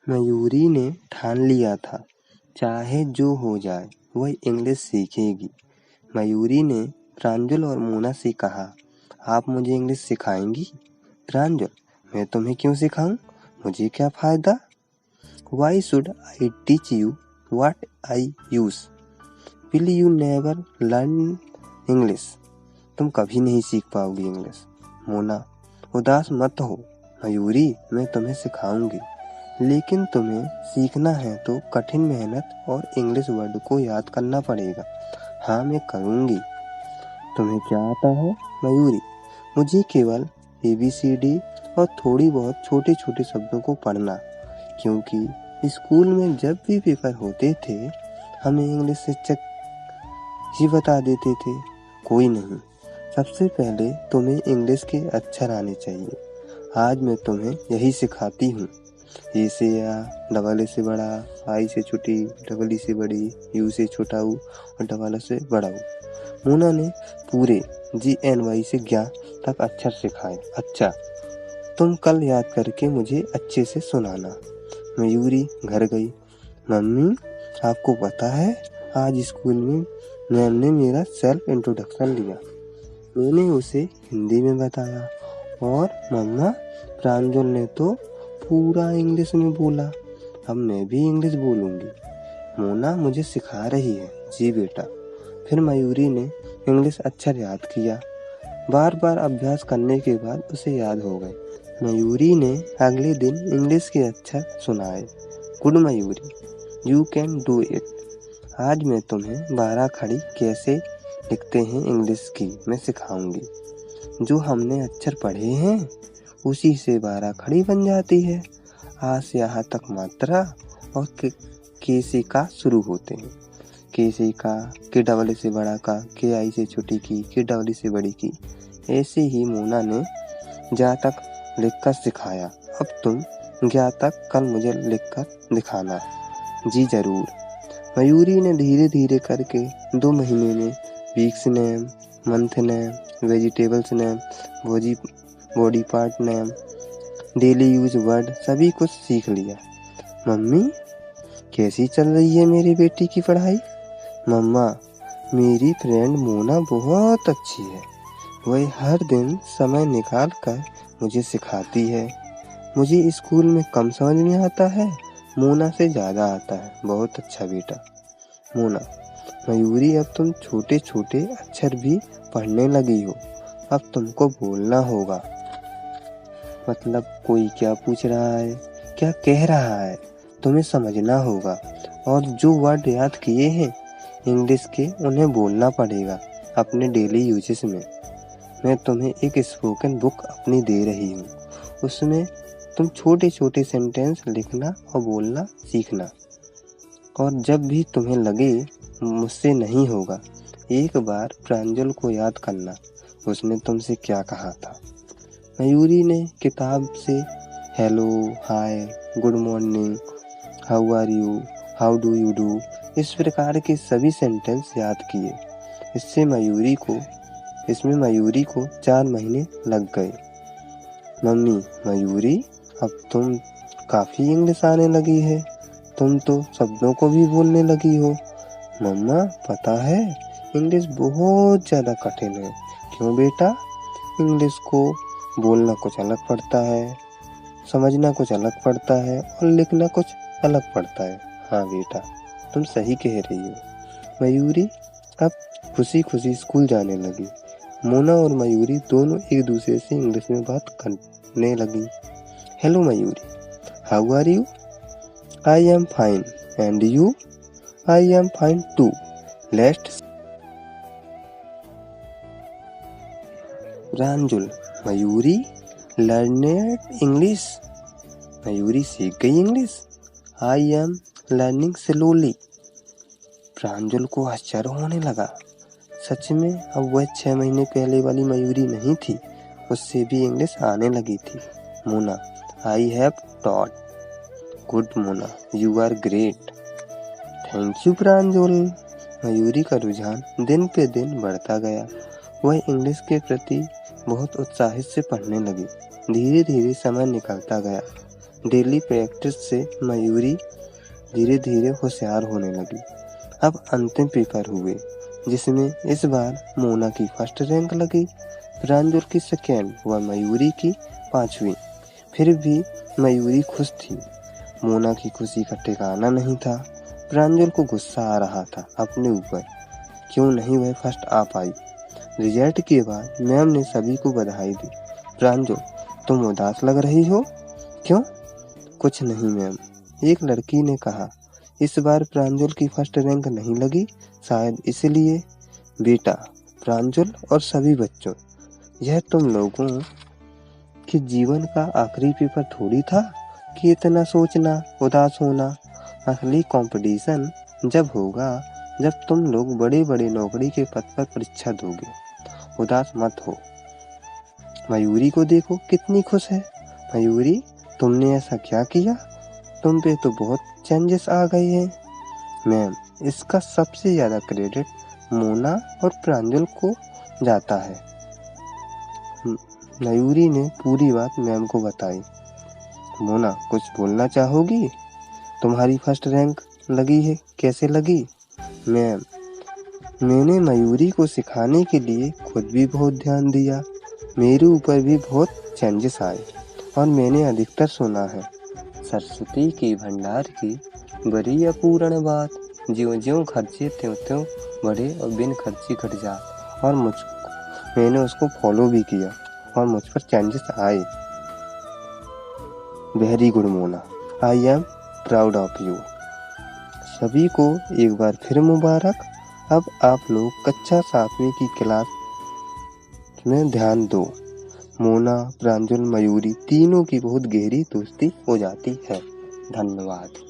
मयूरी ने ठान लिया था, चाहे जो हो जाए वह इंग्लिश सीखेगी। मयूरी ने प्रांजल और मोना से कहा, आप मुझे इंग्लिश सिखाएंगी? प्रांजल, मैं तुम्हें क्यों सिखाऊं? मुझे क्या फायदा? Why should I teach you what I use? Will you never learn English? तुम कभी नहीं सीख पाओगी इंग्लिश। मोना, उदास मत हो मयूरी, मैं तुम्हें सिखाऊंगी, लेकिन तुम्हें सीखना है तो कठिन मेहनत और इंग्लिश वर्ड को याद करना पड़ेगा। हाँ, मैं करूंगी। तुम्हें क्या आता है? मयूरी, मुझे केवल ABCD और थोड़ी बहुत छोटे छोटे शब्दों को पढ़ना, क्योंकि स्कूल में जब भी पेपर होते थे हमें इंग्लिश शिक्षक ही बता देते थे। कोई नहीं, सबसे पहले तुम्हें इंग्लिश के अक्षर आने चाहिए। आज मैं तुम्हें यही सिखाती हूँ। ए से या, डबल ए से बड़ा, आई से छोटी, डबल ई से बड़ी, यू से छोटा ऊ और डबल ए से बड़ा ऊ। मोना ने पूरे GNY से ज्ञ तक अक्षर सिखाए। अच्छा, तुम कल याद करके मुझे अच्छे से सुनाना। मयूरी घर गई। मम्मी, आपको पता है आज स्कूल में मैम ने मेरा सेल्फ इंट्रोडक्शन लिया। मैंने उसे हिंदी में बताया और मम्मा, प्रांजल ने तो पूरा इंग्लिश में बोला। अब मैं भी इंग्लिश बोलूंगी। मोना मुझे सिखा रही है। जी बेटा। फिर मयूरी ने इंग्लिश अक्षर याद किया। बार बार अभ्यास करने के बाद उसे याद हो गए। मयूरी ने अगले दिन इंग्लिश के अक्षर सुनाए। Good Mayuri, you can do it. आज मैं तुम्हें 12 खड़ी कैसे लिखते हैं इंग्लिश की मैं सिखाऊंगी। जो हमने अक्षर पढ़े हैं उसी से 12 खड़ी बन जाती है। आ से यहाँ तक मात्रा और के से का शुरू होते हैं। के से का, के डबल से बड़ा का, के आई से छोटी की, के डबल से बड़ी की। ऐसे ही मोना ने जा तक लिखकर सिखाया। अब तुम ज्ञ तक कल मुझे लिखकर दिखाना। जी जरूर। मयूरी ने धीरे धीरे करके 2 महीने में weeks name, month name, vegetables name, body part name, daily use word सभी कुछ सीख लिया। मम्मी, कैसी चल रही है मेरी बेटी की पढ़ाई? मम्मा, मेरी फ्रेंड मोना बहुत अच्छी है। वह हर दिन समय निकाल कर मुझे सिखाती है। मुझे स्कूल में कम समझ में आता है, मोना से ज़्यादा आता है। बहुत अच्छा बेटा। मोना, मयूरी, अब तुम छोटे छोटे अक्षर भी पढ़ने लगी हो। अब तुमको बोलना होगा। मतलब कोई क्या पूछ रहा है, क्या कह रहा है, तुम्हें समझना होगा। और जो वर्ड याद किए हैं इंग्लिश के उन्हें बोलना पड़ेगा अपने डेली यूजेस में। मैं तुम्हें एक स्पोकन बुक अपनी दे रही हूँ। उसमें तुम छोटे छोटे सेंटेंस लिखना और बोलना सीखना। और जब भी तुम्हें लगे मुझसे नहीं होगा, एक बार प्रांजल को याद करना, उसने तुमसे क्या कहा था। मयूरी ने किताब से hello, hi, good morning, how are you, how do you do, इस प्रकार के सभी सेंटेंस याद किए। इसमें मयूरी को 4 महीने लग गए। मम्मी, मयूरी, अब तुम काफ़ी इंग्लिश आने लगी है। तुम तो शब्दों को भी बोलने लगी हो। मम्मा, पता है इंग्लिश बहुत ज़्यादा कठिन है। क्यों बेटा? इंग्लिश को बोलना कुछ अलग पड़ता है, समझना कुछ अलग पड़ता है और लिखना कुछ अलग पड़ता है। हाँ बेटा, तुम सही कह रही हो। मयूरी अब खुशी खुशी स्कूल जाने लगी। मोना और मयूरी दोनों एक दूसरे से इंग्लिश में बात करने लगी। Hello Mayuri, how are you? I am fine. And you? I am fine too. Let's. Pranjal, Mayuri learned English. Mayuri सीख गई English. I am learning slowly. Pranjal को आश्चर्य होने लगा। सच में अब वह 6 महीने पहले वाली मयूरी नहीं थी, उससे भी इंग्लिश आने लगी थी। Mona, I have taught. Good Mona, you are great. Thank you Pranjal. Mayuri का रुझान दिन पे दिन बढ़ता गया। वह इंग्लिश के प्रति बहुत उत्साहित से पढ़ने लगी। धीरे धीरे समय निकलता गया। डेली प्रैक्टिस से मयूरी धीरे धीरे होशियार होने लगी। अब अंतिम पेपर हुए, जिसमें इस बार मोना की फर्स्ट रैंक लगी, प्रांजल की सेकेंड व मयूरी की 5वीं। फिर भी मयूरी खुश थी। मोना की खुशी का ठिकाना नहीं था। प्रांजल को गुस्सा आ रहा था अपने ऊपर, क्यों नहीं वह फर्स्ट आ पाई। रिजल्ट के बाद मैम ने सभी को बधाई दी। प्रांजल, तुम उदास लग रही हो, क्यों? कुछ नहीं मैम, एक लड़की ने कहा। इस बार प्रांजल की फर्स्ट रैंक नहीं लगी, शायद इसलिए। बेटा, प्रांजल और सभी बच्चों, यह तुम लोगों के जीवन का आखिरी पेपर थोड़ी था कि इतना सोचना, उदास होना। असली कंपटीशन जब होगा, जब तुम लोग बड़े बड़े नौकरी के पद पर परीक्षा दोगे। उदास मत हो। मयूरी को देखो, कितनी खुश है। मयूरी, तुमने ऐसा क्या किया? तुम पे तो बहुत चेंजेस आ गए हैं। मैम, इसका सबसे ज्यादा क्रेडिट मोना और प्रांजल को जाता है। मयूरी ने पूरी बात मैम को बताई। मोना, कुछ बोलना चाहोगी? तुम्हारी फर्स्ट रैंक लगी है, कैसे लगी? मैम, मैंने मयूरी को सिखाने के लिए खुद भी बहुत ध्यान दिया। मेरे ऊपर भी बहुत चेंजेस आए और मैंने अधिकतर सुना है सरस्वती के भंडार की बड़ी अपूर्ण बात। ज्यों ज्यों खर्चे त्यों त्यों बढ़े और बिन खर्चे घट जात। और मैंने उसको फॉलो भी किया और मुझ पर चेंजेस आए। Very good Mona, I am proud of you. सभी को एक बार फिर मुबारक। अब आप लोग कक्षा 7वीं की क्लास में ध्यान दो। मोना, प्रांजल, मयूरी तीनों की बहुत गहरी दोस्ती हो जाती है। धन्यवाद।